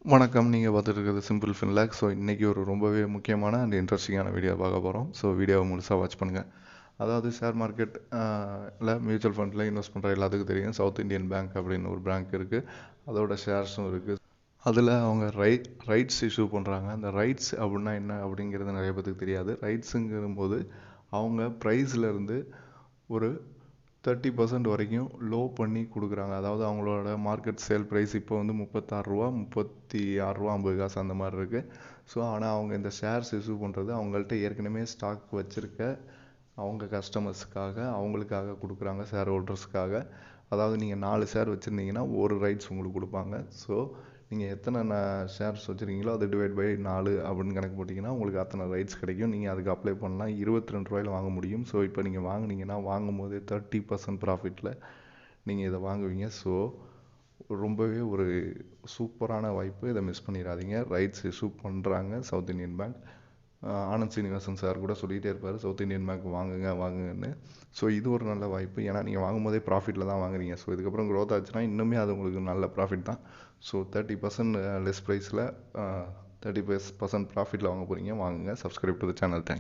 வணக்கம். நீங்கள் பார்த்துட்டு இருக்கிறது சிம்பிள் ஃபின்லாக். ஸோ இன்றைக்கி ஒரு ரொம்பவே முக்கியமான அண்ட் இன்ட்ரெஸ்டிங்கான வீடியோ பார்க்க போகிறோம். ஸோ வீடியோவை முழுசாக வாட்ச் பண்ணுங்கள். அதாவது ஷேர் மார்க்கெட் இல்லை மியூச்சுவல் ஃபண்டில் இன்வெஸ்ட் பண்ணுற எல்லாத்துக்கும் தெரியும், சவுத் இந்தியன் பேங்க் அப்படின்னு ஒரு பேங்க் இருக்குது. அதோட ஷேர்ஸும் இருக்குது. அதில் அவங்க ரைட்ஸ் இஷ்யூ பண்ணுறாங்க. அந்த ரைட்ஸ் அப்படின்னா என்ன அப்படிங்கிறது நிறைய பேருக்கு தெரியாது. ரைட்ஸுங்கிற போது அவங்க ப்ரைஸ்லேருந்து ஒரு 30% வரைக்கும் லோ பண்ணி கொடுக்குறாங்க. அதாவது அவங்களோட மார்க்கெட் சேல் ப்ரைஸ் இப்போ வந்து ரூ. 36, 36.50 அந்த மாதிரி இருக்குது. ஸோ ஆனால் அவங்க இந்த ஷேர்ஸ் இஷ்யூ பண்ணுறது அவங்கள்ட்ட ஏற்கனவே ஸ்டாக் வச்சுருக்க அவங்க கஸ்டமர்ஸுக்காக அவங்களுக்காக கொடுக்குறாங்க, ஷேர் ஹோல்டர்ஸுக்காக. அதாவது நீங்கள் 4 ஷேர் வச்சுருந்தீங்கன்னா ஒரு ரைட்ஸ் உங்களுக்கு கொடுப்பாங்க. ஸோ நீங்கள் எத்தனை ஷேர்ஸ் வச்சுருக்கீங்களோ அதை டிவைட் பை 4 அப்படின்னு கணக்கு போட்டிங்கன்னா உங்களுக்கு அத்தனை ரைட்ஸ் கிடைக்கும். நீங்கள் அதுக்கு அப்ளை பண்ணலாம். ரூ. 22 வாங்க முடியும். ஸோ இப்போ நீங்கள் வாங்கினீங்கன்னா வாங்கும் போதே 30% ப்ராஃபிட்டில் நீங்கள் இதை வாங்குவீங்க. ஸோ ரொம்பவே ஒரு சூப்பரான வாய்ப்பு, இதை மிஸ் பண்ணிடாதீங்க. ரைட்ஸ் இஷ்யூ பண்ணுறாங்க south Indian bank. Anand Srinivasan sir கூட சொல்லிகிட்டே இருப்பார், சவுத் இந்தியன் பேங்க் வாங்குங்கன்னு. ஸோ இது ஒரு நல்ல வாய்ப்பு. ஏன்னா நீங்கள் வாங்கும்போதே ப்ராஃபிட்டில் தான் வாங்குறீங்க. ஸோ இதுக்கப்புறம் க்ரோத் ஆச்சுன்னா இன்னுமே அது உங்களுக்கு நல்ல ப்ராஃபிட் தான். ஸோ 30% லெஸ் ப்ரைஸில் 30% ப்ராஃபிட்டில் வாங்க போகிறீங்க. வாங்குங்க. Subscribe to the channel. Thank you.